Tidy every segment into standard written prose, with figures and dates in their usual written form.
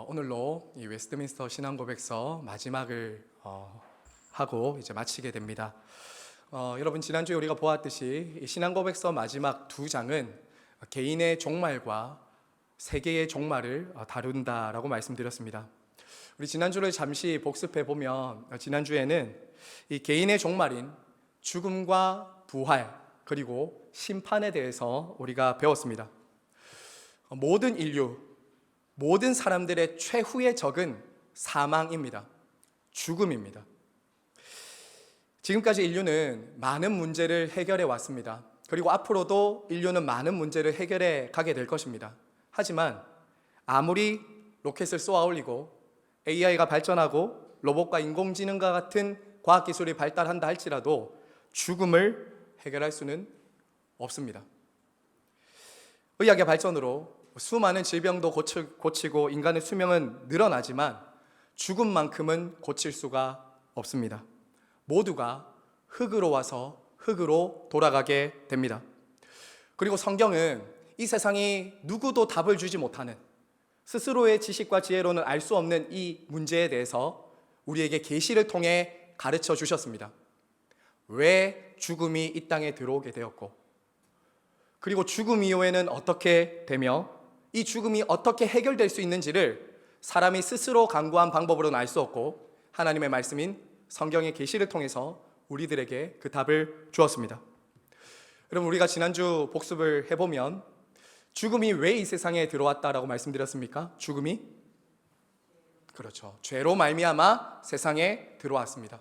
오늘로 이 웨스트민스터 신앙고백서 마지막을 하고 이제 마치게 됩니다. 여러분, 지난주에 우리가 보았듯이 이 신앙고백서 마지막 두 장은 개인의 종말과 세계의 종말을 다룬다라고 말씀드렸습니다. 우리 지난주를 잠시 복습해 보면 지난주에는 이 개인의 종말인 죽음과 부활 그리고 심판에 대해서 우리가 배웠습니다. 모든 인류, 모든 사람들의 최후의 적은 사망입니다. 죽음입니다. 지금까지 인류는 많은 문제를 해결해 왔습니다. 그리고 앞으로도 인류는 많은 문제를 해결해 가게 될 것입니다. 하지만 아무리 로켓을 쏘아 올리고 AI가 발전하고 로봇과 인공지능과 같은 과학기술이 발달한다 할지라도 죽음을 해결할 수는 없습니다. 의학의 발전으로 수많은 질병도 고치고 인간의 수명은 늘어나지만 죽음만큼은 고칠 수가 없습니다. 모두가 흙으로 와서 흙으로 돌아가게 됩니다. 그리고 성경은 이 세상이 누구도 답을 주지 못하는, 스스로의 지식과 지혜로는 알 수 없는 이 문제에 대해서 우리에게 계시를 통해 가르쳐 주셨습니다. 왜 죽음이 이 땅에 들어오게 되었고, 그리고 죽음 이후에는 어떻게 되며 이 죽음이 어떻게 해결될 수 있는지를 사람이 스스로 강구한 방법으로는 알 수 없고, 하나님의 말씀인 성경의 계시를 통해서 우리들에게 그 답을 주었습니다. 여러분, 우리가 지난주 복습을 해보면 죽음이 왜 이 세상에 들어왔다라고 말씀드렸습니까? 죽음이? 그렇죠. 죄로 말미암아 세상에 들어왔습니다.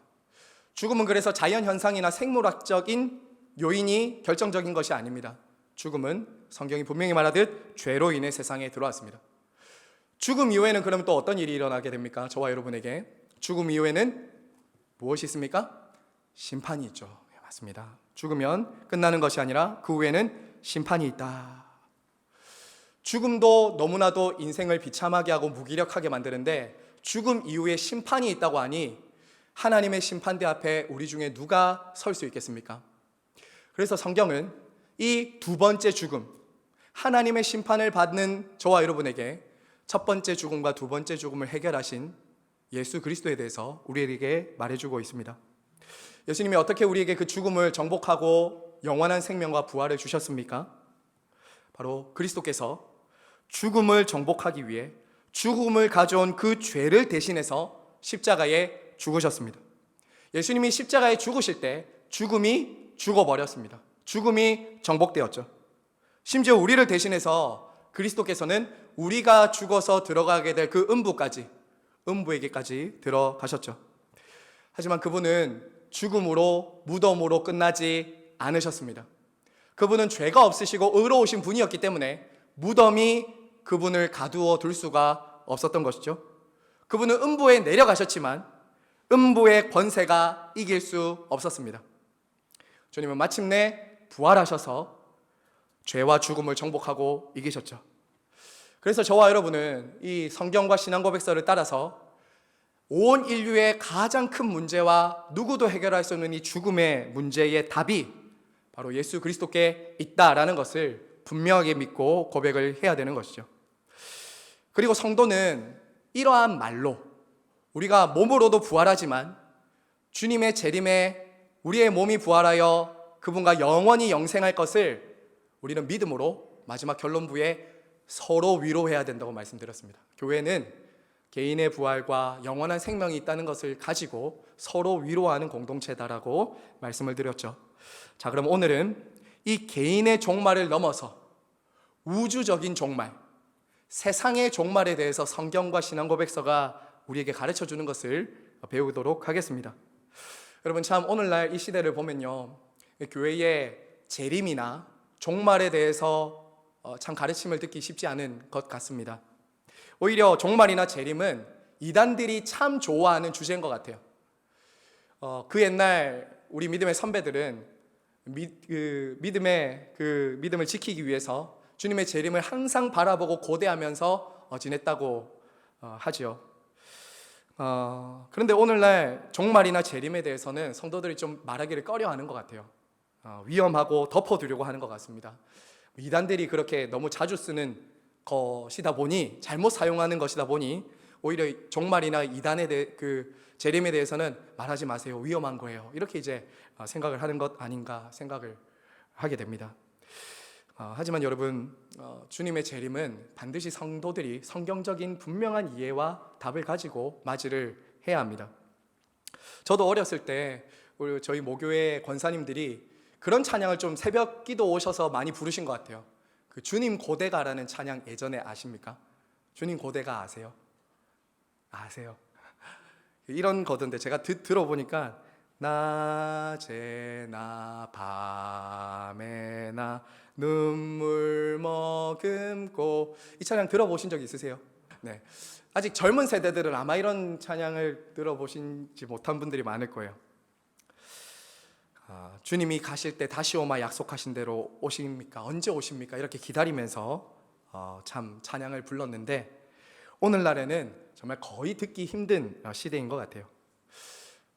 죽음은 그래서 자연현상이나 생물학적인 요인이 결정적인 것이 아닙니다. 죽음은 성경이 분명히 말하듯 죄로 인해 세상에 들어왔습니다. 죽음 이후에는 그러면 또 어떤 일이 일어나게 됩니까? 저와 여러분에게 죽음 이후에는 무엇이 있습니까? 심판이 있죠. 네, 맞습니다. 죽으면 끝나는 것이 아니라 그 후에는 심판이 있다. 죽음도 너무나도 인생을 비참하게 하고 무기력하게 만드는데 죽음 이후에 심판이 있다고 하니 하나님의 심판대 앞에 우리 중에 누가 설 수 있겠습니까? 그래서 성경은 이 두 번째 죽음, 하나님의 심판을 받는 저와 여러분에게 첫 번째 죽음과 두 번째 죽음을 해결하신 예수 그리스도에 대해서 우리에게 말해주고 있습니다. 예수님이 어떻게 우리에게 그 죽음을 정복하고 영원한 생명과 부활을 주셨습니까? 바로 그리스도께서 죽음을 정복하기 위해 죽음을 가져온 그 죄를 대신해서 십자가에 죽으셨습니다. 예수님이 십자가에 죽으실 때 죽음이 죽어버렸습니다. 죽음이 정복되었죠. 심지어 우리를 대신해서 그리스도께서는 우리가 죽어서 들어가게 될 그 음부에게까지 들어가셨죠. 하지만 그분은 죽음으로, 무덤으로 끝나지 않으셨습니다. 그분은 죄가 없으시고 의로우신 분이었기 때문에 무덤이 그분을 가두어 둘 수가 없었던 것이죠. 그분은 음부에 내려가셨지만 음부의 권세가 이길 수 없었습니다. 주님은 마침내 부활하셔서 죄와 죽음을 정복하고 이기셨죠. 그래서 저와 여러분은 이 성경과 신앙고백서를 따라서 온 인류의 가장 큰 문제와 누구도 해결할 수 없는 이 죽음의 문제의 답이 바로 예수 그리스도께 있다라는 것을 분명하게 믿고 고백을 해야 되는 것이죠. 그리고 성도는 이러한 말로 우리가 몸으로도 부활하지만 주님의 재림에 우리의 몸이 부활하여 그분과 영원히 영생할 것을 우리는 믿음으로 마지막 결론부에 서로 위로해야 된다고 말씀드렸습니다. 교회는 개인의 부활과 영원한 생명이 있다는 것을 가지고 서로 위로하는 공동체다라고 말씀을 드렸죠. 자, 그럼 오늘은 이 개인의 종말을 넘어서 우주적인 종말, 세상의 종말에 대해서 성경과 신앙고백서가 우리에게 가르쳐 주는 것을 배우도록 하겠습니다. 여러분, 참 오늘날 이 시대를 보면요, 교회의 재림이나 종말에 대해서 참 가르침을 듣기 쉽지 않은 것 같습니다. 오히려 종말이나 재림은 이단들이 참 좋아하는 주제인 것 같아요. 그 옛날 우리 믿음의 선배들은 믿음을 지키기 위해서 주님의 재림을 항상 바라보고 고대하면서 지냈다고 하죠. 그런데 오늘날 종말이나 재림에 대해서는 성도들이 좀 말하기를 꺼려하는 것 같아요. 위험하고 덮어두려고 하는 것 같습니다. 이단들이 그렇게 너무 자주 쓰는 것이다 보니, 잘못 사용하는 것이다 보니 오히려 종말이나 이단에 대해 재림에 대해서는 말하지 마세요, 위험한 거예요, 이렇게 이제 생각을 하는 것 아닌가 생각을 하게 됩니다. 하지만 여러분, 주님의 재림은 반드시 성도들이 성경적인 분명한 이해와 답을 가지고 맞이를 해야 합니다. 저도 어렸을 때 저희 모교회 권사님들이 그런 찬양을 좀 새벽 기도 오셔서 많이 부르신 것 같아요. 그 주님 고대가라는 찬양 예전에 아십니까? 주님 고대가 아세요? 아세요? 이런 거던데 제가 들어보니까 낮에나 밤에나 눈물 머금고, 이 찬양 들어보신 적 있으세요? 네. 아직 젊은 세대들은 아마 이런 찬양을 들어보시지 못한 분들이 많을 거예요. 주님이 가실 때 다시 오마 약속하신 대로 오십니까? 언제 오십니까? 이렇게 기다리면서 참 찬양을 불렀는데, 오늘날에는 정말 거의 듣기 힘든 시대인 것 같아요.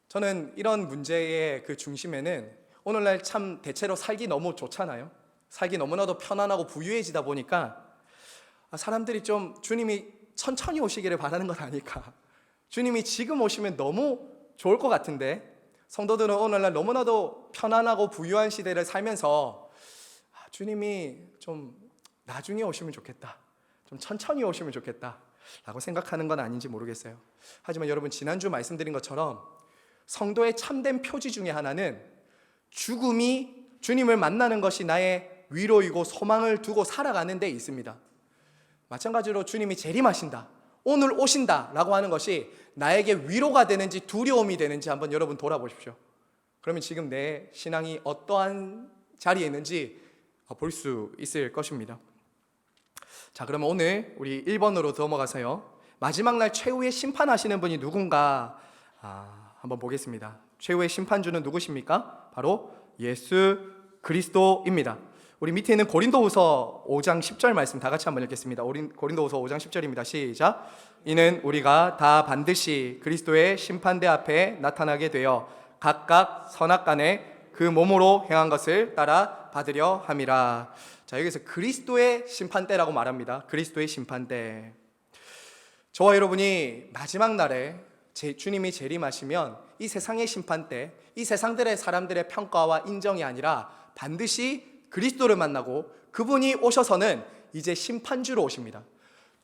저는 이런 문제의 그 중심에는 오늘날 참 대체로 살기 너무 좋잖아요. 살기 너무나도 편안하고 부유해지다 보니까 사람들이 좀 주님이 천천히 오시기를 바라는 것 아닐까, 주님이 지금 오시면 너무 좋을 것 같은데, 성도들은 오늘날 너무나도 편안하고 부유한 시대를 살면서 주님이 좀 나중에 오시면 좋겠다, 좀 천천히 오시면 좋겠다 라고 생각하는 건 아닌지 모르겠어요. 하지만 여러분, 지난주 말씀드린 것처럼 성도의 참된 표지 중에 하나는 죽음이 주님을 만나는 것이 나의 위로이고 소망을 두고 살아가는 데 있습니다. 마찬가지로 주님이 재림하신다, 오늘 오신다 라고 하는 것이 나에게 위로가 되는지 두려움이 되는지 한번 여러분 돌아보십시오. 그러면 지금 내 신앙이 어떠한 자리에 있는지 볼 수 있을 것입니다. 자, 그러면 오늘 우리 1번으로 넘어가서요, 마지막 날 최후의 심판하시는 분이 누군가 한번 보겠습니다. 최후의 심판주는 누구십니까? 바로 예수 그리스도입니다. 우리 밑에 있는 고린도후서 5장 10절 말씀 다 같이 한번 읽겠습니다. 고린도후서 5장 10절입니다. 시작. 이는 우리가 다 반드시 그리스도의 심판대 앞에 나타나게 되어 각각 선악간에 그 몸으로 행한 것을 따라 받으려 함이라. 자, 여기서 그리스도의 심판대라고 말합니다. 그리스도의 심판대. 저와 여러분이 마지막 날에 주님이 재림하시면 이 세상의 심판대, 이 세상들의 사람들의 평가와 인정이 아니라 반드시 그리스도를 만나고 그분이 오셔서는 이제 심판주로 오십니다.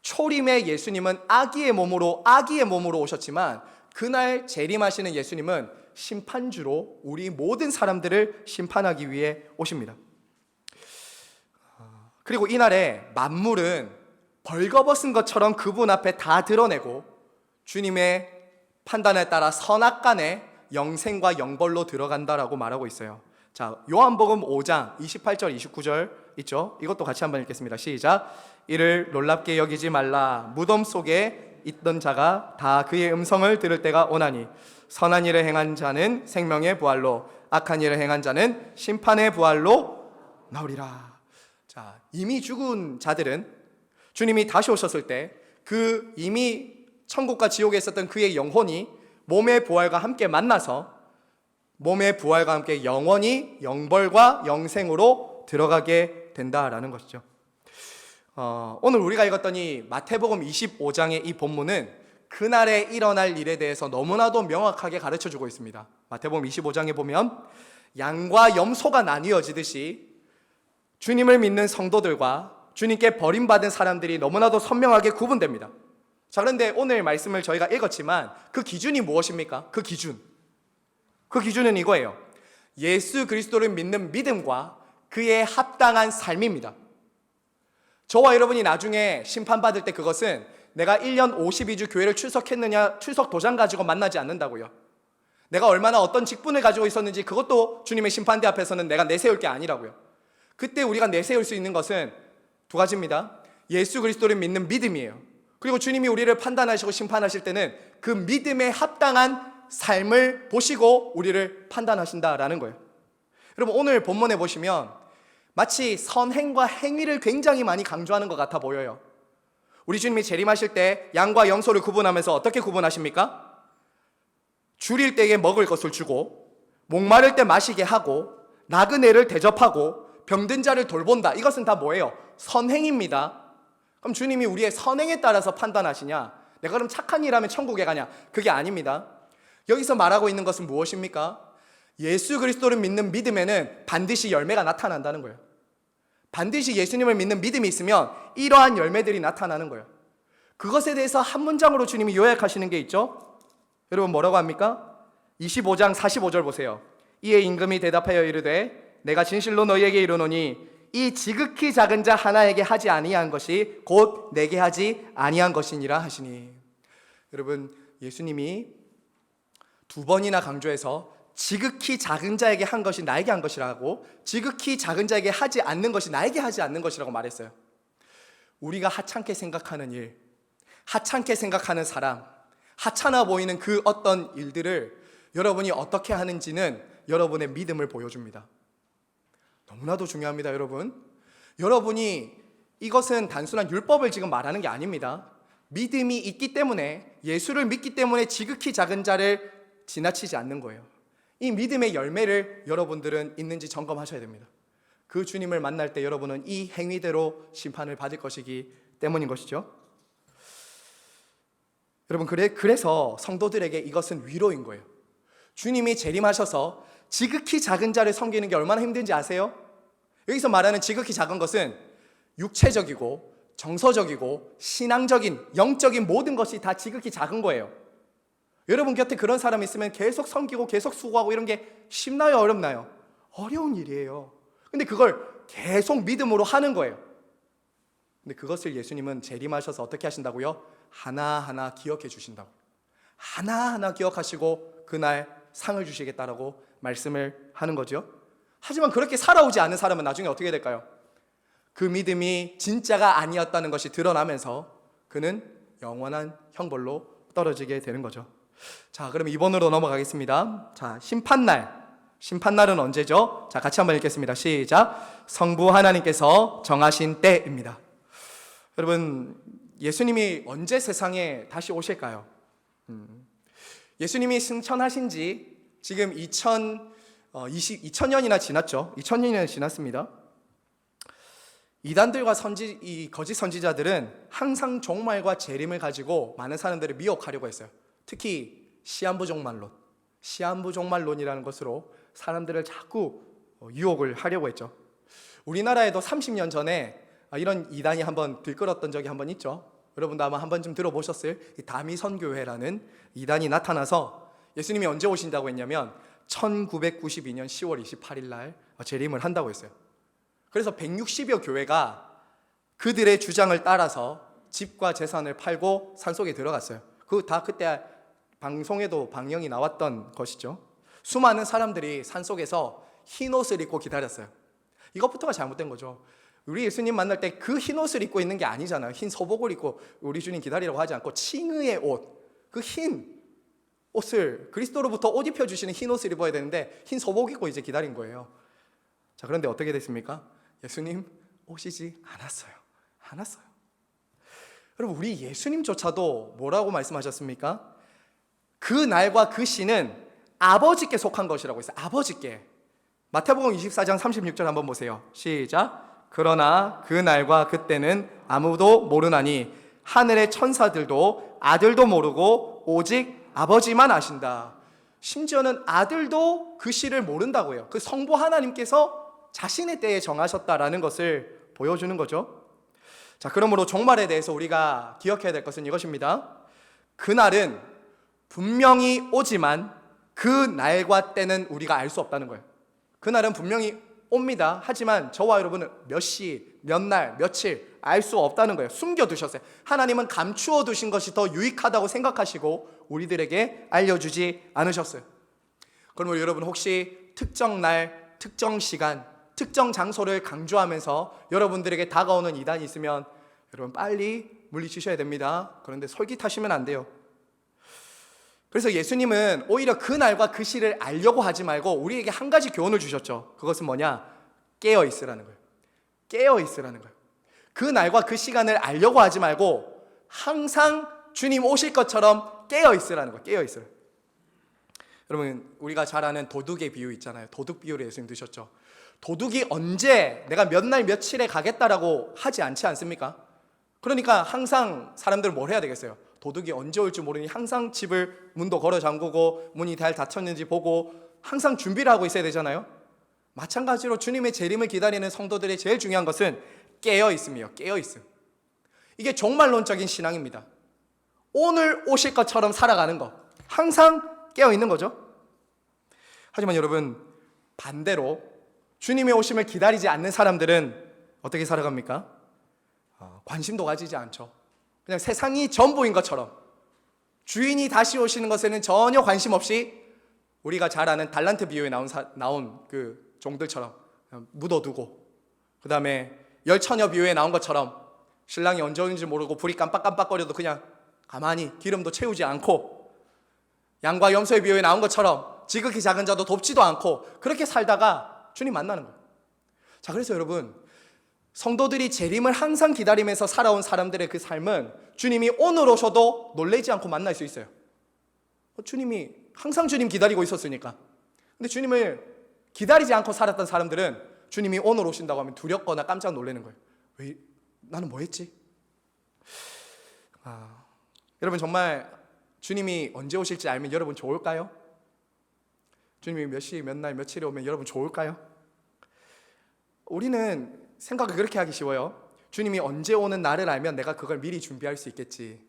초림의 예수님은 아기의 몸으로 오셨지만 그날 재림하시는 예수님은 심판주로 우리 모든 사람들을 심판하기 위해 오십니다. 그리고 이날에 만물은 벌거벗은 것처럼 그분 앞에 다 드러내고 주님의 판단에 따라 선악간에 영생과 영벌로 들어간다라고 말하고 있어요. 자, 요한복음 5장 28절 29절 있죠? 이것도 같이 한번 읽겠습니다. 시작. 이를 놀랍게 여기지 말라. 무덤 속에 있던 자가 다 그의 음성을 들을 때가 오나니 선한 일을 행한 자는 생명의 부활로, 악한 일을 행한 자는 심판의 부활로 나오리라. 자, 이미 죽은 자들은 주님이 다시 오셨을 때 그 이미 천국과 지옥에 있었던 그의 영혼이 몸의 부활과 함께 만나서 몸의 부활과 함께 영원히 영벌과 영생으로 들어가게 된다라는 것이죠. 오늘 우리가 읽었던 이 마태복음 25장의 이 본문은 그날에 일어날 일에 대해서 너무나도 명확하게 가르쳐주고 있습니다. 마태복음 25장에 보면 양과 염소가 나뉘어지듯이 주님을 믿는 성도들과 주님께 버림받은 사람들이 너무나도 선명하게 구분됩니다. 자, 그런데 오늘 말씀을 저희가 읽었지만 그 기준이 무엇입니까? 그 기준은 이거예요. 예수 그리스도를 믿는 믿음과 그의 합당한 삶입니다. 저와 여러분이 나중에 심판받을 때 그것은 내가 1년 52주 교회를 출석했느냐, 출석 도장 가지고 만나지 않는다고요. 내가 얼마나 어떤 직분을 가지고 있었는지 그것도 주님의 심판대 앞에서는 내가 내세울 게 아니라고요. 그때 우리가 내세울 수 있는 것은 두 가지입니다. 예수 그리스도를 믿는 믿음이에요. 그리고 주님이 우리를 판단하시고 심판하실 때는 그 믿음에 합당한 삶을 보시고 우리를 판단하신다라는 거예요. 여러분, 오늘 본문에 보시면 마치 선행과 행위를 굉장히 많이 강조하는 것 같아 보여요. 우리 주님이 재림하실 때 양과 염소를 구분하면서 어떻게 구분하십니까? 줄일 때에 먹을 것을 주고, 목마를 때 마시게 하고, 나그네를 대접하고, 병든 자를 돌본다. 이것은 다 뭐예요? 선행입니다. 그럼 주님이 우리의 선행에 따라서 판단하시냐? 내가 그럼 착한 일 하면 천국에 가냐? 그게 아닙니다. 여기서 말하고 있는 것은 무엇입니까? 예수 그리스도를 믿는 믿음에는 반드시 열매가 나타난다는 거예요. 반드시 예수님을 믿는 믿음이 있으면 이러한 열매들이 나타나는 거예요. 그것에 대해서 한 문장으로 주님이 요약하시는 게 있죠. 여러분 뭐라고 합니까? 25장 45절 보세요. 이에 임금이 대답하여 이르되 내가 진실로 너희에게 이르노니 이 지극히 작은 자 하나에게 하지 아니한 것이 곧 내게 하지 아니한 것이니라 하시니. 여러분 예수님이 두 번이나 강조해서 지극히 작은 자에게 한 것이 나에게 한 것이라고, 지극히 작은 자에게 하지 않는 것이 나에게 하지 않는 것이라고 말했어요. 우리가 하찮게 생각하는 일, 하찮게 생각하는 사람, 하찮아 보이는 그 어떤 일들을 여러분이 어떻게 하는지는 여러분의 믿음을 보여줍니다. 너무나도 중요합니다, 여러분. 여러분이 이것은 단순한 율법을 지금 말하는 게 아닙니다. 믿음이 있기 때문에, 예수를 믿기 때문에 지극히 작은 자를 지나치지 않는 거예요. 이 믿음의 열매를 여러분들은 있는지 점검하셔야 됩니다. 그 주님을 만날 때 여러분은 이 행위대로 심판을 받을 것이기 때문인 것이죠. 여러분 그래서 성도들에게 이것은 위로인 거예요. 주님이 재림하셔서 지극히 작은 자를 섬기는 게 얼마나 힘든지 아세요? 여기서 말하는 지극히 작은 것은 육체적이고 정서적이고 신앙적인 영적인 모든 것이 다 지극히 작은 거예요. 여러분 곁에 그런 사람이 있으면 계속 섬기고 계속 수고하고 이런 게 쉽나요? 어렵나요? 어려운 일이에요. 근데 그걸 계속 믿음으로 하는 거예요. 근데 그것을 예수님은 재림하셔서 어떻게 하신다고요? 하나하나 기억해 주신다고. 하나하나 기억하시고 그날 상을 주시겠다라고 말씀을 하는 거죠. 하지만 그렇게 살아오지 않은 사람은 나중에 어떻게 될까요? 그 믿음이 진짜가 아니었다는 것이 드러나면서 그는 영원한 형벌로 떨어지게 되는 거죠. 자, 그럼 2번으로 넘어가겠습니다. 자, 심판날은 언제죠? 자, 같이 한번 읽겠습니다. 시작. 성부 하나님께서 정하신 때입니다. 여러분, 예수님이 언제 세상에 다시 오실까요? 예수님이 승천하신 지 지금 2000년이나 지났죠. 2000년이나 지났습니다. 이단들과 이 거짓 선지자들은 항상 종말과 재림을 가지고 많은 사람들을 미혹하려고 했어요. 특히 시한부종말론이라는 것으로 사람들을 자꾸 유혹을 하려고 했죠. 우리나라에도 30년 전에 이런 이단이 한번 들끓었던 적이 한번 있죠. 여러분도 아마 한 번쯤 들어보셨을 다미선교회라는 이단이 나타나서 예수님이 언제 오신다고 했냐면 1992년 10월 28일 날 재림을 한다고 했어요. 그래서 160여 교회가 그들의 주장을 따라서 집과 재산을 팔고 산속에 들어갔어요. 그때 방송에도 방영이 나왔던 것이죠. 수많은 사람들이 산속에서 흰 옷을 입고 기다렸어요. 이것부터가 잘못된 거죠. 우리 예수님 만날 때 그 흰 옷을 입고 있는 게 아니잖아요. 흰 서복을 입고 우리 주님 기다리라고 하지 않고 칭의의 옷, 그 흰 옷을, 그리스도로부터 옷 입혀주시는 흰 옷을 입어야 되는데 흰 서복 입고 이제 기다린 거예요. 자, 그런데 어떻게 됐습니까? 예수님 오시지 않았어요. 여러분, 우리 예수님조차도 뭐라고 말씀하셨습니까? 그 날과 그 시는 아버지께 속한 것이라고 했어요. 아버지께. 마태복음 24장 36절 한번 보세요. 시작. 그러나 그 날과 그때는 아무도 모르나니 하늘의 천사들도 아들도 모르고 오직 아버지만 아신다. 심지어는 아들도 그 시를 모른다고 해요. 그 성부 하나님께서 자신의 때에 정하셨다라는 것을 보여주는 거죠. 자, 그러므로 종말에 대해서 우리가 기억해야 될 것은 이것입니다. 그날은 분명히 오지만 그 날과 때는 우리가 알 수 없다는 거예요. 그날은 분명히 옵니다. 하지만 저와 여러분은 몇 시, 몇 날, 며칠 알 수 없다는 거예요. 숨겨두셨어요. 하나님은 감추어 두신 것이 더 유익하다고 생각하시고 우리들에게 알려주지 않으셨어요. 그러면 여러분 혹시 특정 날, 특정 시간, 특정 장소를 강조하면서 여러분들에게 다가오는 이단이 있으면 여러분 빨리 물리치셔야 됩니다. 그런데 솔깃하시면 안 돼요. 그래서 예수님은 오히려 그 날과 그 시를 알려고 하지 말고 우리에게 한 가지 교훈을 주셨죠. 그것은 뭐냐? 깨어 있으라는 거예요. 깨어 있으라는 거예요. 그 날과 그 시간을 알려고 하지 말고 항상 주님 오실 것처럼 깨어 있으라는 거예요. 깨어 있으라. 여러분, 우리가 잘 아는 도둑의 비유 있잖아요. 도둑 비유를 예수님 드셨죠. 도둑이 언제 내가 몇 날 며칠에 가겠다라고 하지 않지 않습니까? 그러니까 항상 사람들은 뭘 해야 되겠어요? 도둑이 언제 올지 모르니 항상 집을 문도 걸어 잠그고 문이 잘 닫혔는지 보고 항상 준비를 하고 있어야 되잖아요. 마찬가지로 주님의 재림을 기다리는 성도들의 제일 중요한 것은 깨어 있음이요. 깨어 있음. 이게 종말론적인 신앙입니다. 오늘 오실 것처럼 살아가는 것. 항상 깨어 있는 거죠. 하지만 여러분, 반대로 주님의 오심을 기다리지 않는 사람들은 어떻게 살아갑니까? 관심도 가지지 않죠. 그냥 세상이 전부인 것처럼 주인이 다시 오시는 것에는 전혀 관심 없이 우리가 잘 아는 달란트 비유에 나온 그 종들처럼 묻어두고, 그 다음에 열처녀 비유에 나온 것처럼 신랑이 언제 오는지 모르고 불이 깜빡깜빡거려도 그냥 가만히 기름도 채우지 않고, 양과 염소의 비유에 나온 것처럼 지극히 작은 자도 돕지도 않고 그렇게 살다가 주님 만나는 거예요. 자, 그래서 여러분, 성도들이 재림을 항상 기다리면서 살아온 사람들의 그 삶은 주님이 오늘 오셔도 놀라지 않고 만날 수 있어요. 주님이 항상 주님 기다리고 있었으니까. 근데 주님을 기다리지 않고 살았던 사람들은 주님이 오늘 오신다고 하면 두렵거나 깜짝 놀라는 거예요. 왜, 나는 뭐 했지? 여러분, 정말 주님이 언제 오실지 알면 여러분 좋을까요? 주님이 몇 시, 몇 날, 며칠에 오면 여러분 좋을까요? 우리는 생각을 그렇게 하기 쉬워요. 주님이 언제 오는 날을 알면 내가 그걸 미리 준비할 수 있겠지.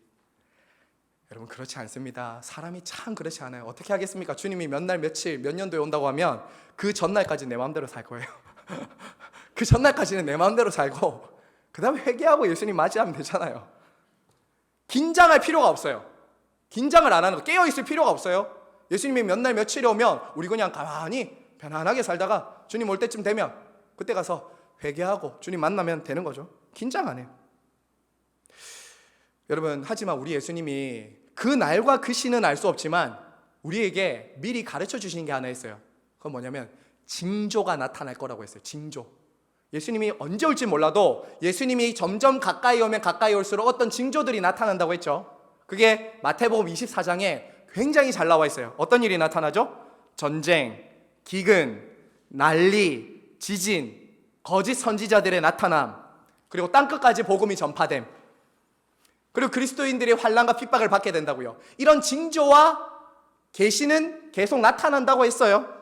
여러분, 그렇지 않습니다. 사람이 참 그렇지 않아요. 어떻게 하겠습니까? 주님이 몇 날, 며칠, 몇 년도에 온다고 하면 그 전날까지 내 마음대로 살 거예요. 그 전날까지는 내 마음대로 살고 그 다음에 회개하고 예수님 맞이하면 되잖아요. 긴장할 필요가 없어요. 긴장을 안 하는 거, 깨어있을 필요가 없어요. 예수님이 몇 날, 며칠에 오면 우리 그냥 가만히 편안하게 살다가 주님 올 때쯤 되면 그때 가서 회개하고 주님 만나면 되는 거죠. 긴장 안 해요. 여러분, 하지만 우리 예수님이 그 날과 그 시는 알 수 없지만 우리에게 미리 가르쳐 주시는 게 하나 있어요. 그건 뭐냐면 징조가 나타날 거라고 했어요. 징조. 예수님이 언제 올지 몰라도 예수님이 점점 가까이 오면 가까이 올수록 어떤 징조들이 나타난다고 했죠. 그게 마태복음 24장에 굉장히 잘 나와 있어요. 어떤 일이 나타나죠? 전쟁, 기근, 난리, 지진, 거짓 선지자들의 나타남, 그리고 땅끝까지 복음이 전파됨, 그리고 그리스도인들이 환난과 핍박을 받게 된다고요. 이런 징조와 계시는 계속 나타난다고 했어요.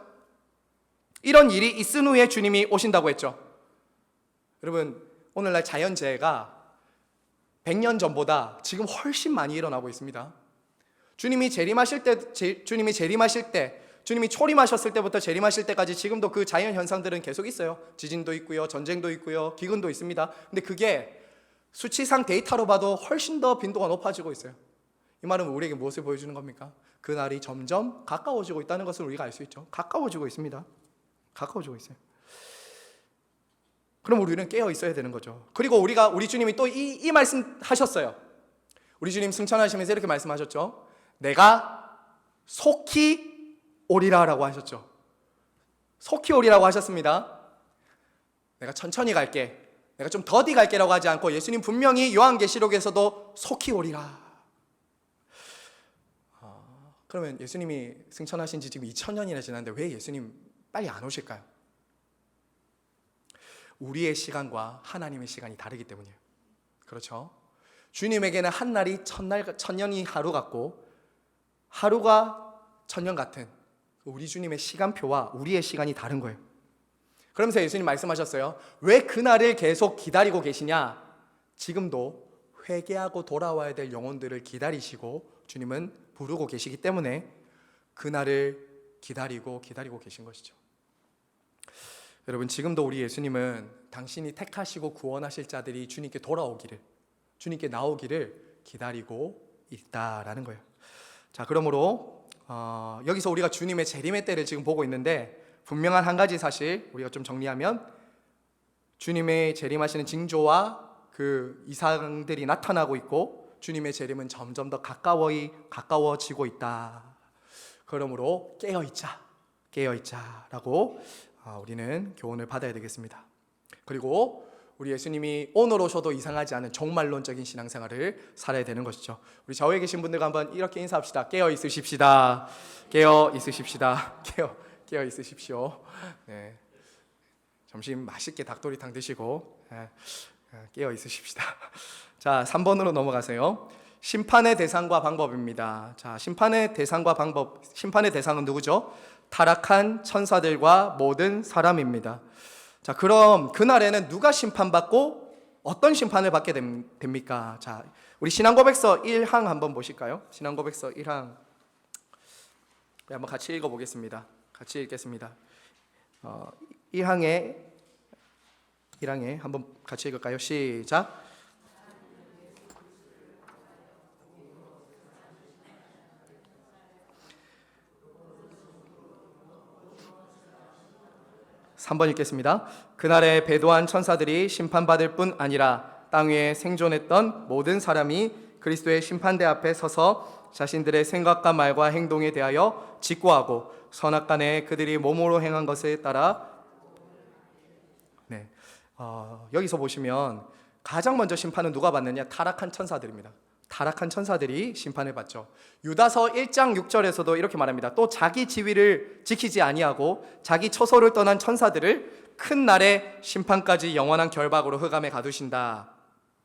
이런 일이 있은 후에 주님이 오신다고 했죠. 여러분, 오늘날 자연재해가 100년 전보다 지금 훨씬 많이 일어나고 있습니다. 주님이 재림하실 때, 주님이 초림하셨을 때부터 재림하실 때까지 지금도 그 자연 현상들은 계속 있어요. 지진도 있고요, 전쟁도 있고요, 기근도 있습니다. 근데 그게 수치상 데이터로 봐도 훨씬 더 빈도가 높아지고 있어요. 이 말은 우리에게 무엇을 보여주는 겁니까? 그 날이 점점 가까워지고 있다는 것을 우리가 알 수 있죠. 가까워지고 있습니다. 가까워지고 있어요. 그럼 우리는 깨어 있어야 되는 거죠. 그리고 우리 주님이 또 이 말씀 하셨어요. 우리 주님 승천하시면서 이렇게 말씀하셨죠. 내가 속히 오리라라고 하셨죠. 속히 오리라고 하셨습니다. 내가 천천히 갈게, 내가 좀 더디 갈게라고 하지 않고 예수님 분명히 요한계시록에서도 속히 오리라. 그러면 예수님이 승천하신 지 지금 2000년이나 지났는데 왜 예수님 빨리 안 오실까요? 우리의 시간과 하나님의 시간이 다르기 때문이에요. 그렇죠? 주님에게는 한 날이 천년이 하루 같고 하루가 천년 같은 우리 주님의 시간표와 우리의 시간이 다른 거예요. 그러면서 예수님 말씀하셨어요. 왜 그날을 계속 기다리고 계시냐? 지금도 회개하고 돌아와야 될 영혼들을 기다리시고 주님은 부르고 계시기 때문에 그날을 기다리고 계신 것이죠. 여러분, 지금도 우리 예수님은 당신이 택하시고 구원하실 자들이 주님께 돌아오기를, 주님께 나오기를 기다리고 있다라는 거예요. 자, 그러므로 여기서 우리가 주님의 재림의 때를 지금 보고 있는데 분명한 한 가지 사실 우리가 좀 정리하면 주님의 재림하시는 징조와 그 이상들이 나타나고 있고 주님의 재림은 점점 더 가까워지고 있다. 그러므로 깨어있자라고 우리는 교훈을 받아야 되겠습니다. 그리고 우리 예수님이 오늘 오셔도 이상하지 않은 종말론적인 신앙생활을 살아야 되는 것이죠. 우리 좌우에 계신 분들과 한번 이렇게 인사합시다. 깨어 있으십시다. 깨어 있으십시다. 깨어 있으십시오. 네. 점심 맛있게 닭도리탕 드시고 깨어 있으십시다. 자, 3번으로 넘어가세요. 심판의 대상과 방법입니다. 자, 심판의 대상과 방법. 심판의 대상은 누구죠? 타락한 천사들과 모든 사람입니다. 자, 그럼 그날에는 누가 심판받고 어떤 심판을 받게 됩니까? 자, 우리 신앙고백서 1항 한번 보실까요? 신앙고백서 1항 한번 같이 읽어보겠습니다. 같이 읽겠습니다. 1항에 한번 같이 읽을까요? 시작. (3번) 읽겠습니다. 그날에 배도한 천사들이 심판받을 뿐 아니라 땅 위에 생존했던 모든 사람이 그리스도의 심판대 앞에 서서 자신들의 생각과 말과 행동에 대하여 직고하고 선악간에 그들이 몸으로 행한 것에 따라 여기서 보시면 가장 먼저 심판은 누가 받느냐? 타락한 천사들입니다. 타락한 천사들이 심판을 받죠. 유다서 1장 6절에서도 이렇게 말합니다. 또 자기 지위를 지키지 아니하고 자기 처소를 떠난 천사들을 큰 날에 심판까지 영원한 결박으로 흑암에 가두신다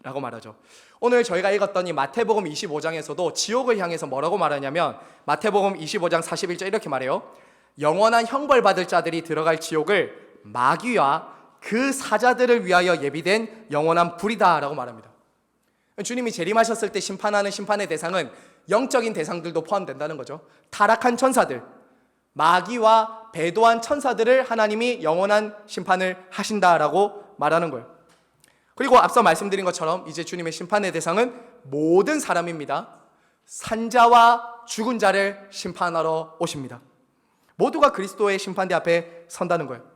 라고 말하죠. 오늘 저희가 읽었던 이 마태복음 25장에서도 지옥을 향해서 뭐라고 말하냐면 마태복음 25장 41절 이렇게 말해요. 영원한 형벌 받을 자들이 들어갈 지옥을 마귀와 그 사자들을 위하여 예비된 영원한 불이다 라고 말합니다. 주님이 재림하셨을 때 심판하는 심판의 대상은 영적인 대상들도 포함된다는 거죠. 타락한 천사들, 마귀와 배도한 천사들을 하나님이 영원한 심판을 하신다라고 말하는 거예요. 그리고 앞서 말씀드린 것처럼 이제 주님의 심판의 대상은 모든 사람입니다. 산자와 죽은 자를 심판하러 오십니다. 모두가 그리스도의 심판대 앞에 선다는 거예요.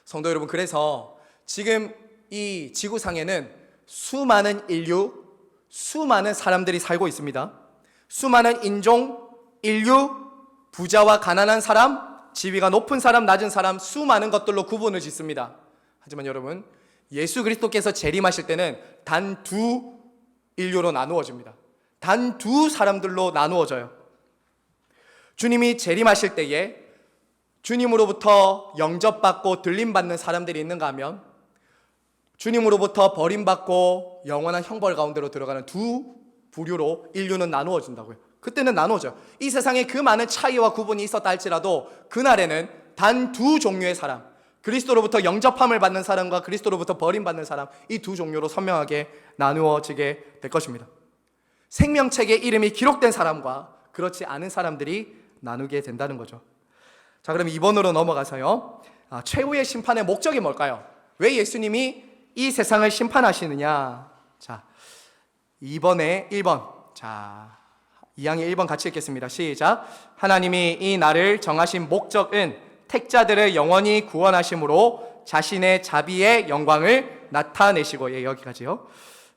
성도 여러분, 그래서 지금 이 지구상에는 수많은 인류, 수많은 사람들이 살고 있습니다. 수많은 인종, 인류, 부자와 가난한 사람, 지위가 높은 사람, 낮은 사람, 수많은 것들로 구분을 짓습니다. 하지만 여러분, 예수 그리스도께서 재림하실 때는 단 두 인류로 나누어집니다. 단 두 사람들로 나누어져요. 주님이 재림하실 때에 주님으로부터 영접받고 들림받는 사람들이 있는가 하면 주님으로부터 버림받고 영원한 형벌 가운데로 들어가는 두 부류로 인류는 나누어진다고요. 그때는 나누어져요. 이 세상에 그 많은 차이와 구분이 있었다 할지라도 그날에는 단 두 종류의 사람, 그리스도로부터 영접함을 받는 사람과 그리스도로부터 버림받는 사람, 이 두 종류로 선명하게 나누어지게 될 것입니다. 생명책에 이름이 기록된 사람과 그렇지 않은 사람들이 나누게 된다는 거죠. 자, 그럼 2번으로 넘어가서요. 최후의 심판의 목적이 뭘까요? 왜 예수님이 이 세상을 심판하시느냐? 자, 2번에 1번. 자, 2항의 1번 같이 읽겠습니다. 시작. 하나님이 이 날을 정하신 목적은 택자들을 영원히 구원하심으로 자신의 자비의 영광을 나타내시고, 예, 여기까지요.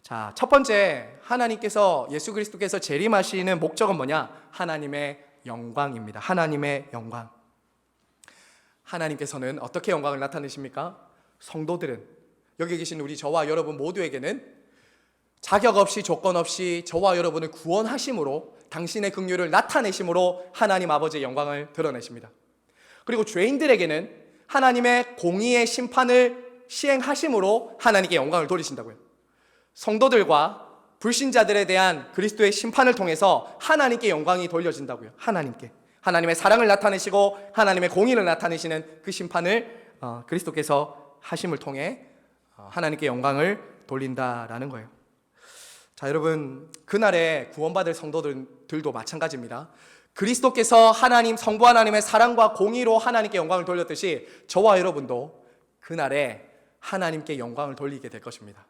자, 첫 번째, 하나님께서, 예수 그리스도께서 재림하시는 목적은 뭐냐? 하나님의 영광입니다. 하나님의 영광. 하나님께서는 어떻게 영광을 나타내십니까? 성도들은, 여기 계신 우리 저와 여러분 모두에게는 자격 없이 조건 없이 저와 여러분을 구원하심으로, 당신의 긍휼을 나타내심으로 하나님 아버지의 영광을 드러내십니다. 그리고 죄인들에게는 하나님의 공의의 심판을 시행하심으로 하나님께 영광을 돌리신다고요. 성도들과 불신자들에 대한 그리스도의 심판을 통해서 하나님께 영광이 돌려진다고요. 하나님의 사랑을 나타내시고 하나님의 공의를 나타내시는 그 심판을 그리스도께서 하심을 통해 하나님께 영광을 돌린다라는 거예요. 자, 여러분, 그날에 구원받을 성도들도 마찬가지입니다. 그리스도께서 하나님, 성부 하나님의 사랑과 공의로 하나님께 영광을 돌렸듯이 저와 여러분도 그날에 하나님께 영광을 돌리게 될 것입니다.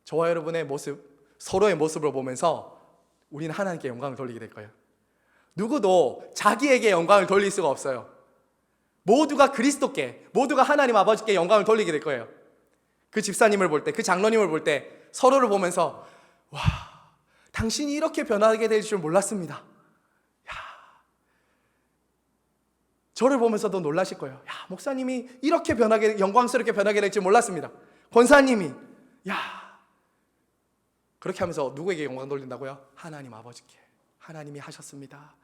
저와 여러분의 모습, 서로의 모습을 보면서 우리는 하나님께 영광을 돌리게 될 거예요. 누구도 자기에게 영광을 돌릴 수가 없어요. 모두가 그리스도께, 모두가 하나님 아버지께 영광을 돌리게 될 거예요. 그 집사님을 볼 때, 그 장로님을 볼 때 서로를 보면서 와, 당신이 이렇게 변하게 될 줄 몰랐습니다. 야, 저를 보면서도 놀라실 거예요. 야, 목사님이 이렇게 영광스럽게 변하게 될 줄 몰랐습니다. 권사님이, 야, 그렇게 하면서 누구에게 영광 돌린다고요? 하나님 아버지께. 하나님이 하셨습니다.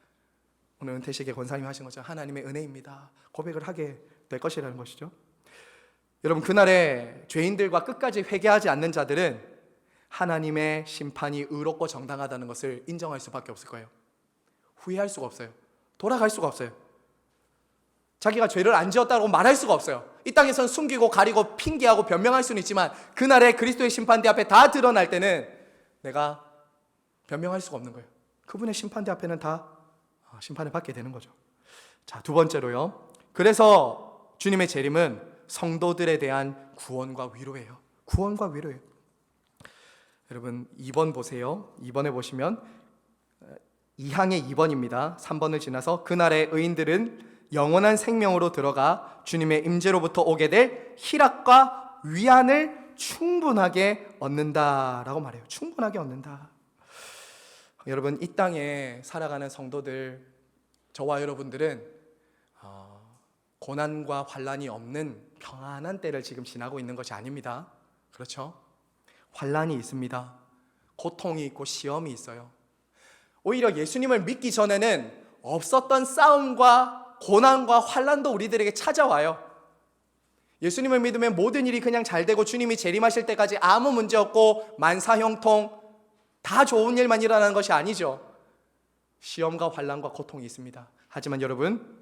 오늘 은퇴식에 권사님이 하신 것처럼 하나님의 은혜입니다. 고백을 하게 될 것이라는 것이죠. 여러분, 그날에 죄인들과 끝까지 회개하지 않는 자들은 하나님의 심판이 의롭고 정당하다는 것을 인정할 수밖에 없을 거예요. 후회할 수가 없어요. 돌아갈 수가 없어요. 자기가 죄를 안 지었다고 말할 수가 없어요. 이 땅에선 숨기고 가리고 핑계하고 변명할 수는 있지만 그날에 그리스도의 심판대 앞에 다 드러날 때는 내가 변명할 수가 없는 거예요. 그분의 심판대 앞에는 다 심판을 받게 되는 거죠. 자, 두 번째로요. 그래서 주님의 재림은 성도들에 대한 구원과 위로예요. 구원과 위로예요. 여러분, 2번 보세요. 2번에 보시면 2항의 2번입니다. 3번을 지나서 그날의 의인들은 영원한 생명으로 들어가 주님의 임재로부터 오게 될 희락과 위안을 충분하게 얻는다라고 말해요. 충분하게 얻는다. 여러분, 이 땅에 살아가는 성도들, 저와 여러분들은 고난과 환난이 없는 평안한 때를 지금 지나고 있는 것이 아닙니다. 그렇죠? 환난이 있습니다. 고통이 있고 시험이 있어요. 오히려 예수님을 믿기 전에는 없었던 싸움과 고난과 환난도 우리들에게 찾아와요. 예수님을 믿으면 모든 일이 그냥 잘 되고 주님이 재림하실 때까지 아무 문제 없고 만사형통 다 좋은 일만 일어나는 것이 아니죠. 시험과 환난과 고통이 있습니다. 하지만 여러분,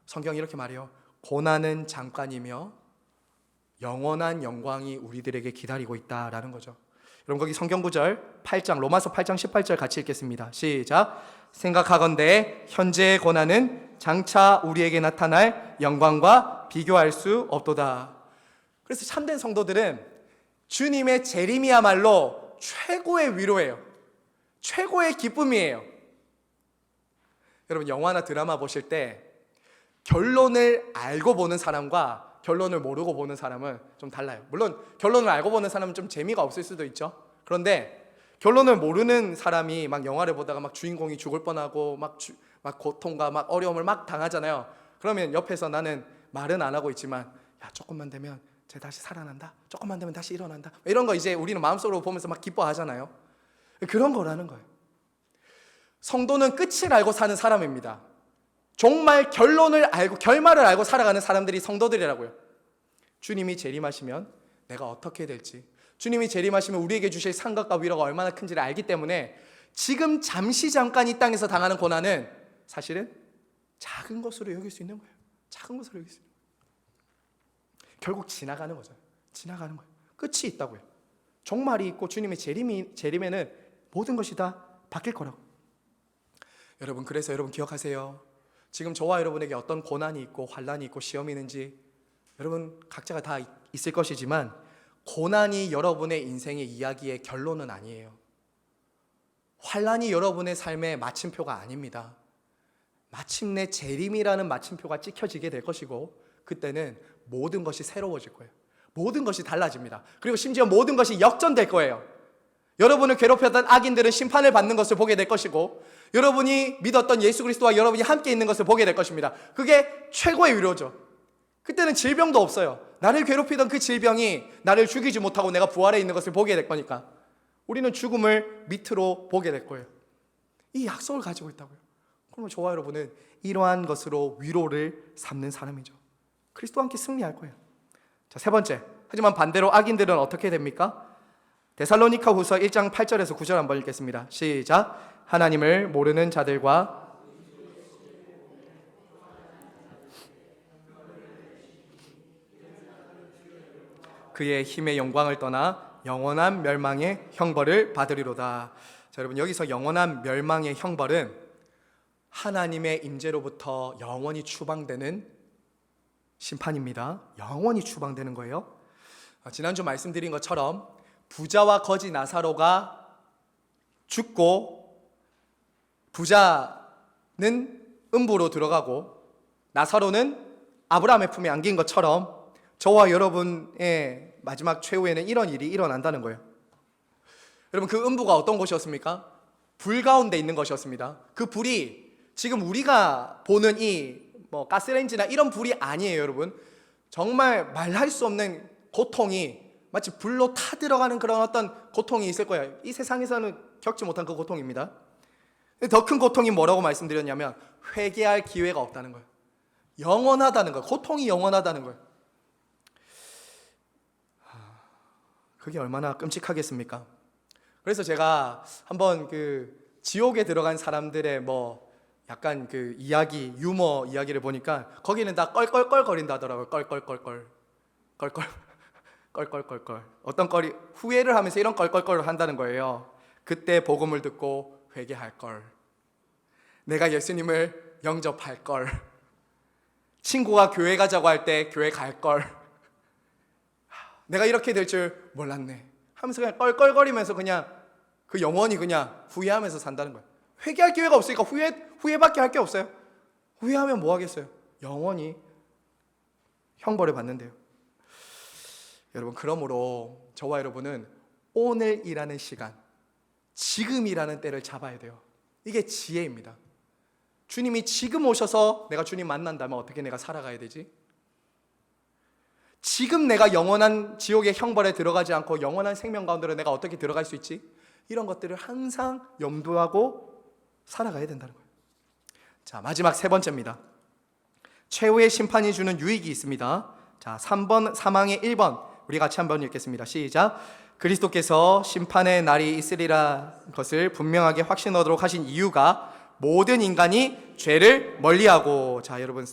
성경이 이렇게 말해요. 고난은 잠깐이며 영원한 영광이 우리들에게 기다리고 있다라는 거죠. 여러분, 거기 성경구절 8장 로마서 8장 18절 같이 읽겠습니다. 시작. 생각하건대 현재의 고난은 장차 우리에게 나타날 영광과 비교할 수 없도다. 그래서 참된 성도들은 주님의 재림이야말로 최고의 위로예요. 최고의 기쁨이에요. 여러분, 영화나 드라마 보실 때 결론을 알고 보는 사람과 결론을 모르고 보는 사람은 좀 달라요. 물론 결론을 알고 보는 사람은 좀 재미가 없을 수도 있죠. 그런데 결론을 모르는 사람이 막 영화를 보다가 막 주인공이 죽을 뻔하고 막 고통과 막 어려움을 막 당하잖아요. 그러면 옆에서 나는 말은 안 하고 있지만, 야, 조금만 되면 쟤 다시 살아난다, 조금만 되면 다시 일어난다, 이런 거 이제 우리는 마음속으로 보면서 막 기뻐하잖아요. 그런 거라는 거예요. 성도는 끝을 알고 사는 사람입니다. 정말 결론을 알고 결말을 알고 살아가는 사람들이 성도들이라고요. 주님이 재림하시면 내가 어떻게 될지, 주님이 재림하시면 우리에게 주실 상급과 위로가 얼마나 큰지를 알기 때문에 지금 잠깐 이 땅에서 당하는 고난은 사실은 작은 것으로 여길 수 있는 거예요. 작은 것으로 여길 수 있는 거예요. 결국 지나가는 거죠. 지나가는 거예요. 끝이 있다고요. 종말이 있고 주님의 재림에는 모든 것이 다 바뀔 거라고. 여러분, 그래서 여러분 기억하세요. 지금 저와 여러분에게 어떤 고난이 있고 환난이 있고 시험이 있는지 여러분 각자가 다 있을 것이지만 고난이 여러분의 인생의 이야기의 결론은 아니에요. 환난이 여러분의 삶의 마침표가 아닙니다. 마침내 재림이라는 마침표가 찍혀지게 될 것이고 그때는 모든 것이 새로워질 거예요. 모든 것이 달라집니다. 그리고 심지어 모든 것이 역전될 거예요. 여러분을 괴롭혔던 악인들은 심판을 받는 것을 보게 될 것이고 여러분이 믿었던 예수 그리스도와 여러분이 함께 있는 것을 보게 될 것입니다. 그게 최고의 위로죠. 그때는 질병도 없어요. 나를 괴롭히던 그 질병이 나를 죽이지 못하고 내가 부활해 있는 것을 보게 될 거니까 우리는 죽음을 밑으로 보게 될 거예요. 이 약속을 가지고 있다고요. 그러면 저와 여러분은 이러한 것으로 위로를 삼는 사람이죠. 그리스도와 함께 승리할 거예요. 자, 세 번째. 하지만 반대로 악인들은 어떻게 됩니까? 데살로니가 후서 1장 8절에서 9절 한번 읽겠습니다. 시작. 하나님을 모르는 자들과 그의 힘의 영광을 떠나 영원한 멸망의 형벌을 받으리로다. 자, 여러분, 여기서 영원한 멸망의 형벌은 하나님의 임재로부터 영원히 추방되는 심판입니다. 영원히 추방되는 거예요. 지난주 말씀드린 것처럼 부자와 거지 나사로가 죽고 부자는 음부로 들어가고 나사로는 아브라함의 품에 안긴 것처럼 저와 여러분의 마지막 최후에는 이런 일이 일어난다는 거예요. 여러분, 그 음부가 어떤 곳이었습니까? 불 가운데 있는 것이었습니다. 그 불이 지금 우리가 보는 이 가스레인지나 이런 불이 아니에요. 여러분, 정말 말할 수 없는 고통이 마치 불로 타들어가는 그런 어떤 고통이 있을 거예요. 이 세상에서는 겪지 못한 그 고통입니다. 더 큰 고통이 뭐라고 말씀드렸냐면 회개할 기회가 없다는 거예요. 영원하다는 거예요. 고통이 영원하다는 거예요. 그게 얼마나 끔찍하겠습니까? 그래서 제가 한번 그 지옥에 들어간 사람들의 뭐 약간 그 이야기, 유머 이야기를 보니까 거기는 다 껄껄껄 거린다 하더라고요. 껄껄껄껄 껄껄 껄껄껄껄. 어떤 껄이 후회를 하면서 이런 껄껄껄을 한다는 거예요. 그때 복음을 듣고 회개할 걸, 내가 예수님을 영접할 걸, 친구가 교회 가자고 할 때 교회 갈 걸, 내가 이렇게 될 줄 몰랐네 하면서 그냥 껄껄거리면서 그냥 그 영원히 그냥 후회하면서 산다는 거예요. 회개할 기회가 없으니까 후회밖에 할 게 없어요. 후회하면 뭐 하겠어요? 영원히 형벌을 받는데요. 여러분, 그러므로 저와 여러분은 오늘이라는 시간, 지금이라는 때를 잡아야 돼요. 이게 지혜입니다. 주님이 지금 오셔서 내가 주님 만난다면 어떻게 내가 살아가야 되지? 지금 내가 영원한 지옥의 형벌에 들어가지 않고 영원한 생명 가운데로 내가 어떻게 들어갈 수 있지? 이런 것들을 항상 염두하고 살아가야 된다는 거예요. 자, 마지막 세 번째입니다. 최후의 심판이 주는 유익이 있습니다. 자, 3번 사망의 1번 우리 같이 한번 읽겠습니다. 시작. 그리스도께서 심판의 날이 있으리라 것을 분명하게 확신하도록 하신 이유가 모든 인간이 죄를 멀리하고. 자, 여러분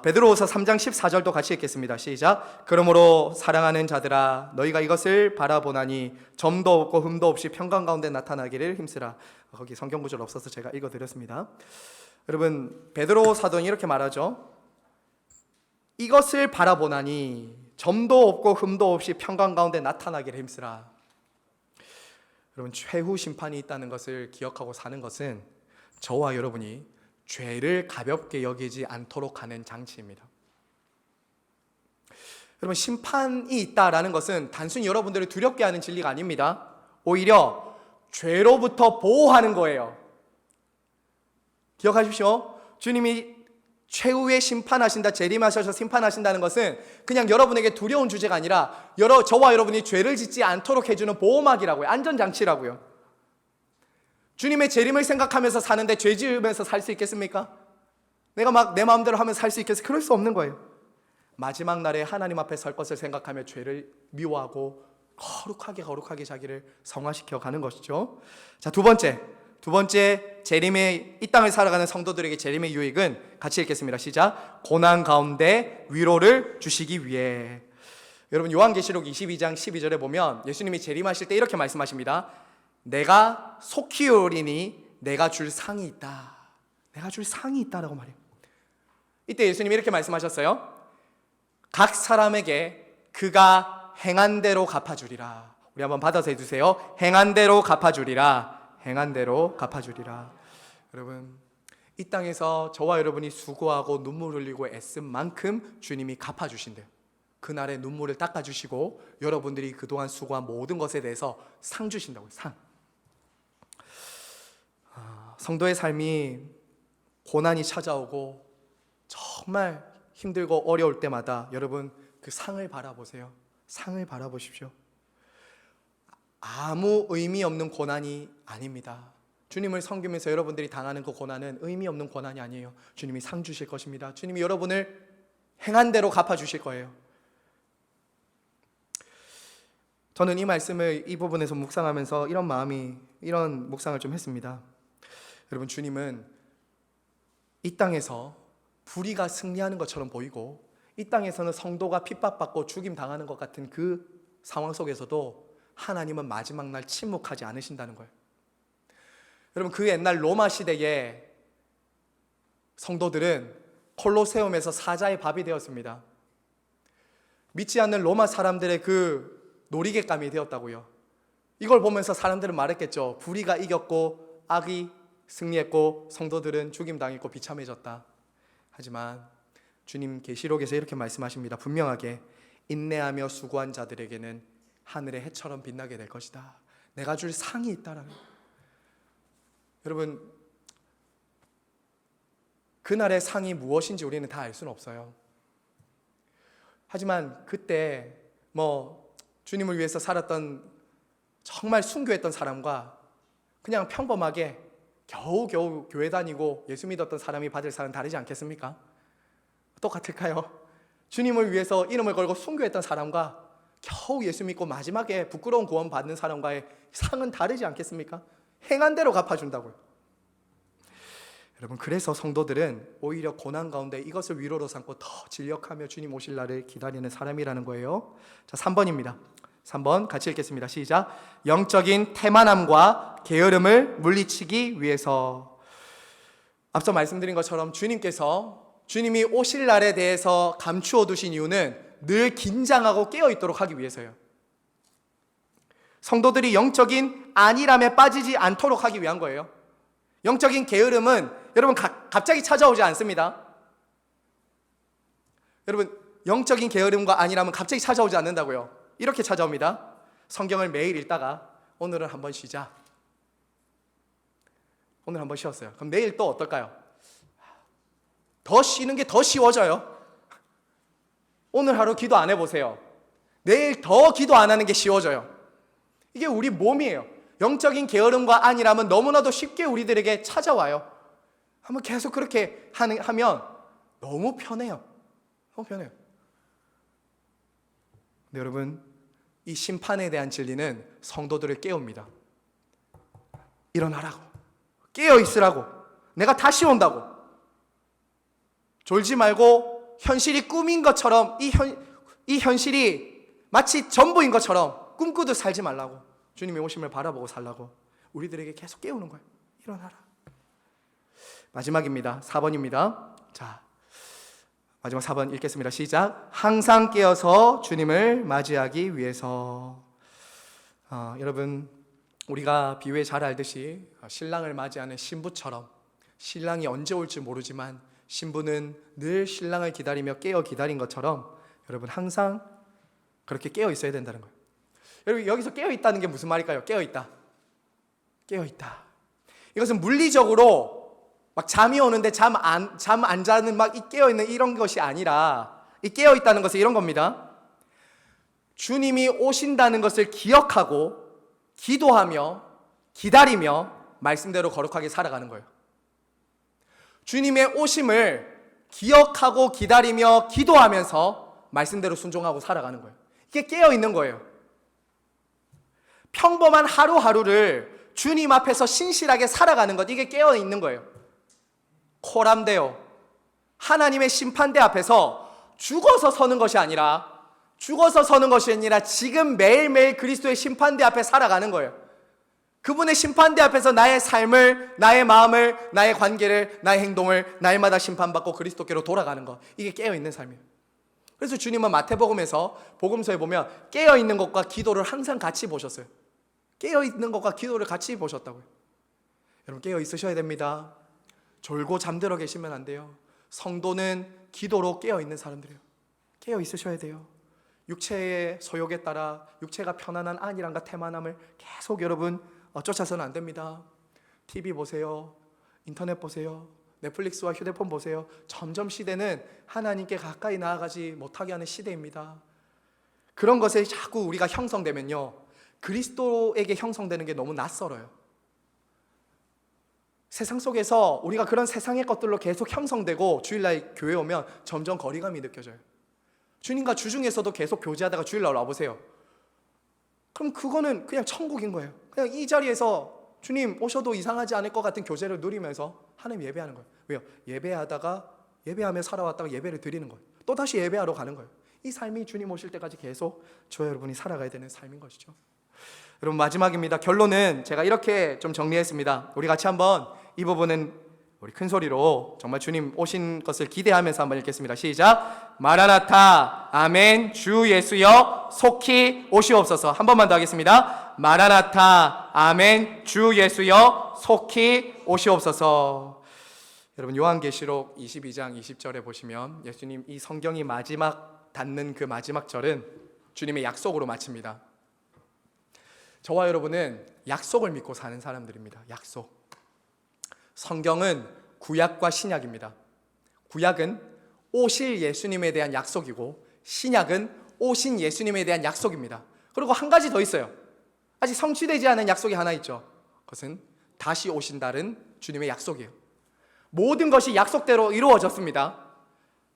베드로후서 3장 14절도 같이 읽겠습니다. 시작. 그러므로 사랑하는 자들아 너희가 이것을 바라보나니 점도 없고 흠도 없이 평강 가운데 나타나기를 힘쓰라. 거기 성경 구절 없어서 제가 읽어드렸습니다. 여러분, 베드로 사도는 이렇게 말하죠. 이것을 바라보나니 점도 없고 흠도 없이 평강 가운데 나타나기를 힘쓰라. 여러분, 최후 심판이 있다는 것을 기억하고 사는 것은 저와 여러분이 죄를 가볍게 여기지 않도록 하는 장치입니다. 여러분, 심판이 있다라는 것은 단순히 여러분들을 두렵게 하는 진리가 아닙니다. 오히려 죄로부터 보호하는 거예요. 기억하십시오. 주님이 최후의 심판하신다, 재림하셔서 심판하신다는 것은 그냥 여러분에게 두려운 주제가 아니라 저와 여러분이 죄를 짓지 않도록 해주는 보호막이라고요. 안전장치라고요. 주님의 재림을 생각하면서 사는데 죄 지으면서 살 수 있겠습니까? 내가 막 내 마음대로 하면서 살 수 있겠어요? 그럴 수 없는 거예요. 마지막 날에 하나님 앞에 설 것을 생각하며 죄를 미워하고 거룩하게 자기를 성화시켜 가는 것이죠. 자, 두 번째 재림의 이 땅을 살아가는 성도들에게 재림의 유익은 같이 읽겠습니다. 시작. 고난 가운데 위로를 주시기 위해. 여러분, 요한계시록 22장 12절에 보면 예수님이 재림하실 때 이렇게 말씀하십니다. 내가 속히 오리니 내가 줄 상이 있다. 내가 줄 상이 있다라고 말해요. 이때 예수님이 이렇게 말씀하셨어요. 각 사람에게 그가 행한 대로 갚아주리라. 우리 한번 받아서 해주세요. 행한 대로 갚아주리라. 행한 대로 갚아주리라. 여러분, 이 땅에서 저와 여러분이 수고하고 눈물 흘리고 애쓴 만큼 주님이 갚아주신대요. 그날의 눈물을 닦아주시고 여러분들이 그동안 수고한 모든 것에 대해서 상 주신다고요. 상. 성도의 삶이 고난이 찾아오고 정말 힘들고 어려울 때마다 여러분 그 상을 바라보세요. 상을 바라보십시오. 아무 의미 없는 고난이 아닙니다. 주님을 섬기면서 여러분들이 당하는 그 고난은 의미 없는 고난이 아니에요. 주님이 상 주실 것입니다. 주님이 여러분을 행한 대로 갚아주실 거예요. 저는 이 말씀을 이 부분에서 묵상하면서 이런 묵상을 좀 했습니다. 여러분, 주님은 이 땅에서 불의가 승리하는 것처럼 보이고 이 땅에서는 성도가 핍박받고 죽임당하는 것 같은 그 상황 속에서도 하나님은 마지막 날 침묵하지 않으신다는 거예요. 여러분, 그 옛날 로마 시대에 성도들은 콜로세움에서 사자의 밥이 되었습니다. 믿지 않는 로마 사람들의 그 놀이객감이 되었다고요. 이걸 보면서 사람들은 말했겠죠. 불의가 이겼고 악이 승리했고 성도들은 죽임당했고 비참해졌다. 하지만 주님 계시록에서 이렇게 말씀하십니다. 분명하게 인내하며 수고한 자들에게는 하늘의 해처럼 빛나게 될 것이다. 내가 줄 상이 있다라는. 여러분, 그날의 상이 무엇인지 우리는 다 알 수는 없어요. 하지만 그때 주님을 위해서 살았던 정말 순교했던 사람과 그냥 평범하게 겨우겨우 교회 다니고 예수 믿었던 사람이 받을 상은 다르지 않겠습니까? 똑같을까요? 주님을 위해서 이름을 걸고 순교했던 사람과 겨우 예수 믿고 마지막에 부끄러운 구원 받는 사람과의 상은 다르지 않겠습니까? 행한 대로 갚아준다고요. 여러분, 그래서 성도들은 오히려 고난 가운데 이것을 위로로 삼고 더 진력하며 주님 오실 날을 기다리는 사람이라는 거예요. 자, 3번입니다. 3번 같이 읽겠습니다. 시작. 영적인 태만함과 게으름을 물리치기 위해서. 앞서 말씀드린 것처럼 주님이 오실 날에 대해서 감추어 두신 이유는 늘 긴장하고 깨어 있도록 하기 위해서요. 성도들이 영적인 안일함에 빠지지 않도록 하기 위한 거예요. 영적인 게으름은 여러분 갑자기 찾아오지 않습니다. 여러분, 영적인 게으름과 안일함은 갑자기 찾아오지 않는다고요. 이렇게 찾아옵니다. 성경을 매일 읽다가 오늘은 한번 쉬자. 오늘 한번 쉬었어요. 그럼 내일 또 어떨까요? 더 쉬는 게 더 쉬워져요. 오늘 하루 기도 안 해보세요. 내일 더 기도 안 하는 게 쉬워져요. 이게 우리 몸이에요. 영적인 게으름과 안일함은 너무나도 쉽게 우리들에게 찾아와요. 한번 계속 그렇게 하면 너무 편해요. 너무 편해요. 근데 여러분, 이 심판에 대한 진리는 성도들을 깨웁니다. 일어나라고, 깨어 있으라고, 내가 다시 온다고. 졸지 말고 현실이 꿈인 것처럼 이 현실이 마치 전부인 것처럼 꿈꾸듯 살지 말라고. 주님의 오심을 바라보고 살라고 우리들에게 계속 깨우는 거예요. 일어나라. 마지막입니다. 4번입니다. 자, 마지막 4번 읽겠습니다. 시작. 항상 깨어서 주님을 맞이하기 위해서. 여러분, 우리가 비유에 잘 알듯이 신랑을 맞이하는 신부처럼 신랑이 언제 올지 모르지만 신부는 늘 신랑을 기다리며 깨어 기다린 것처럼 여러분 항상 그렇게 깨어 있어야 된다는 거예요. 여러분, 여기서 깨어 있다는 게 무슨 말일까요? 깨어 있다. 깨어 있다. 이것은 물리적으로 막 잠이 오는데 잠 안 자는 막 이 깨어 있는 이런 것이 아니라, 이 깨어 있다는 것은 이런 겁니다. 주님이 오신다는 것을 기억하고 기도하며 기다리며 말씀대로 거룩하게 살아가는 거예요. 주님의 오심을 기억하고 기다리며 기도하면서 말씀대로 순종하고 살아가는 거예요. 이게 깨어 있는 거예요. 평범한 하루하루를 주님 앞에서 신실하게 살아가는 것, 이게 깨어 있는 거예요. 코람데오, 하나님의 심판대 앞에서 죽어서 서는 것이 아니라 지금 매일매일 그리스도의 심판대 앞에 살아가는 거예요. 그분의 심판대 앞에서 나의 삶을, 나의 마음을, 나의 관계를, 나의 행동을 날마다 심판받고 그리스도께로 돌아가는 것, 이게 깨어있는 삶이에요. 그래서 주님은 마태복음에서 복음서에 보면 깨어있는 것과 기도를 항상 같이 보셨어요. 깨어있는 것과 기도를 같이 보셨다고요. 여러분, 깨어있으셔야 됩니다. 졸고 잠들어 계시면 안 돼요. 성도는 기도로 깨어있는 사람들이에요. 깨어있으셔야 돼요. 육체의 소욕에 따라 육체가 편안한 안일함과 태만함을 계속 여러분 쫓아서는 안 됩니다. TV 보세요. 인터넷 보세요. 넷플릭스와 휴대폰 보세요. 점점 시대는 하나님께 가까이 나아가지 못하게 하는 시대입니다. 그런 것에 자꾸 우리가 형성되면요, 그리스도에게 형성되는 게 너무 낯설어요. 세상 속에서 우리가 그런 세상의 것들로 계속 형성되고 주일날 교회 오면 점점 거리감이 느껴져요. 주님과 주중에서도 계속 교제하다가 주일날 와보세요. 그럼 그거는 그냥 천국인 거예요. 그냥 이 자리에서 주님 오셔도 이상하지 않을 것 같은 교제를 누리면서 하나님 예배하는 거예요. 왜요? 예배하며 살아왔다가 예배를 드리는 거예요. 또 다시 예배하러 가는 거예요. 이 삶이 주님 오실 때까지 계속 저와 여러분이 살아가야 되는 삶인 것이죠. 여러분, 마지막입니다. 결론은 제가 이렇게 좀 정리했습니다. 우리 같이 한번 이 부분은 우리 큰 소리로 정말 주님 오신 것을 기대하면서 한번 읽겠습니다. 시작. 마라나타, 아멘, 주 예수여 속히 오시옵소서. 한 번만 더 하겠습니다. 마라나타, 아멘, 주 예수여 속히 오시옵소서. 여러분, 요한계시록 22장 20절에 보시면 예수님 이 성경이 마지막 닿는 그 마지막 절은 주님의 약속으로 마칩니다. 저와 여러분은 약속을 믿고 사는 사람들입니다. 약속. 성경은 구약과 신약입니다. 구약은 오실 예수님에 대한 약속이고 신약은 오신 예수님에 대한 약속입니다. 그리고 한 가지 더 있어요. 아직 성취되지 않은 약속이 하나 있죠. 그것은 다시 오신다는 주님의 약속이에요. 모든 것이 약속대로 이루어졌습니다.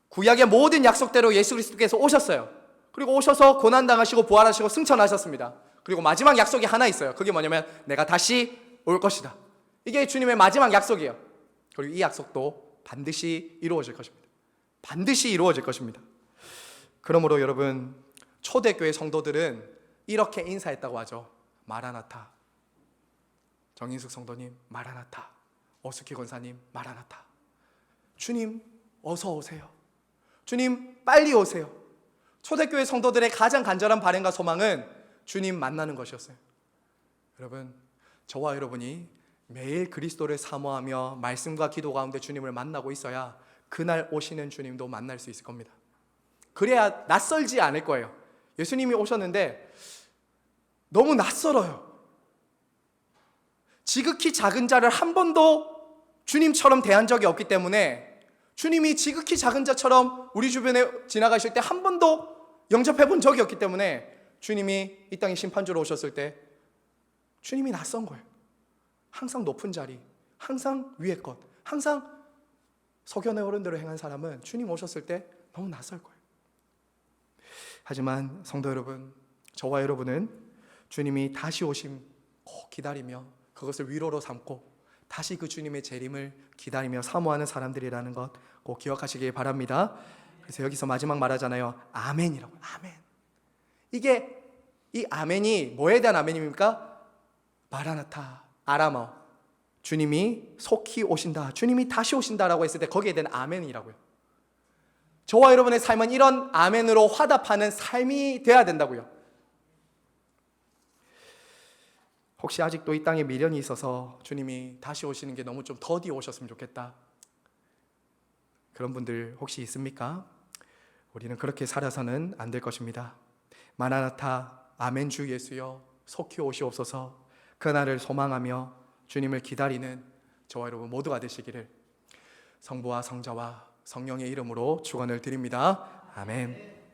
구약의 모든 약속대로 예수 그리스도께서 오셨어요. 그리고 오셔서 고난당하시고 부활하시고 승천하셨습니다. 그리고 마지막 약속이 하나 있어요. 그게 뭐냐면 내가 다시 올 것이다. 이게 주님의 마지막 약속이에요. 그리고 이 약속도 반드시 이루어질 것입니다. 반드시 이루어질 것입니다. 그러므로 여러분, 초대교회 성도들은 이렇게 인사했다고 하죠. 마라나타. 정인숙 성도님, 마라나타. 어스키 권사님, 마라나타. 주님, 어서 오세요. 주님, 빨리 오세요. 초대교회 성도들의 가장 간절한 바람과 소망은 주님 만나는 것이었어요. 여러분, 저와 여러분이 매일 그리스도를 사모하며 말씀과 기도 가운데 주님을 만나고 있어야 그날 오시는 주님도 만날 수 있을 겁니다. 그래야 낯설지 않을 거예요. 예수님이 오셨는데 너무 낯설어요. 지극히 작은 자를 한 번도 주님처럼 대한 적이 없기 때문에, 주님이 지극히 작은 자처럼 우리 주변에 지나가실 때 한 번도 영접해 본 적이 없기 때문에 주님이 이 땅에 심판주로 오셨을 때 주님이 낯선 거예요. 항상 높은 자리, 항상 위의 것, 항상 소견의 어른대로 행한 사람은 주님 오셨을 때 너무 낯설 거예요. 하지만 성도 여러분, 저와 여러분은 주님이 다시 오심 꼭 기다리며 그것을 위로로 삼고 다시 그 주님의 재림을 기다리며 사모하는 사람들이라는 것 꼭 기억하시길 바랍니다. 그래서 여기서 마지막 말하잖아요. 아멘이라고. 아멘. 이 아멘이 뭐에 대한 아멘입니까? 마라나타, 아람어. 주님이 속히 오신다, 주님이 다시 오신다라고 했을 때 거기에 대한 아멘이라고요. 저와 여러분의 삶은 이런 아멘으로 화답하는 삶이 돼야 된다고요. 혹시 아직도 이 땅에 미련이 있어서 주님이 다시 오시는 게 너무 좀 더디 오셨으면 좋겠다, 그런 분들 혹시 있습니까? 우리는 그렇게 살아서는 안 될 것입니다. 마라나타, 아멘 주 예수여 속히 오시옵소서, 그날을 소망하며 주님을 기다리는 저와 여러분 모두가 되시기를 성부와 성자와 성령의 이름으로 축원을 드립니다. 아멘.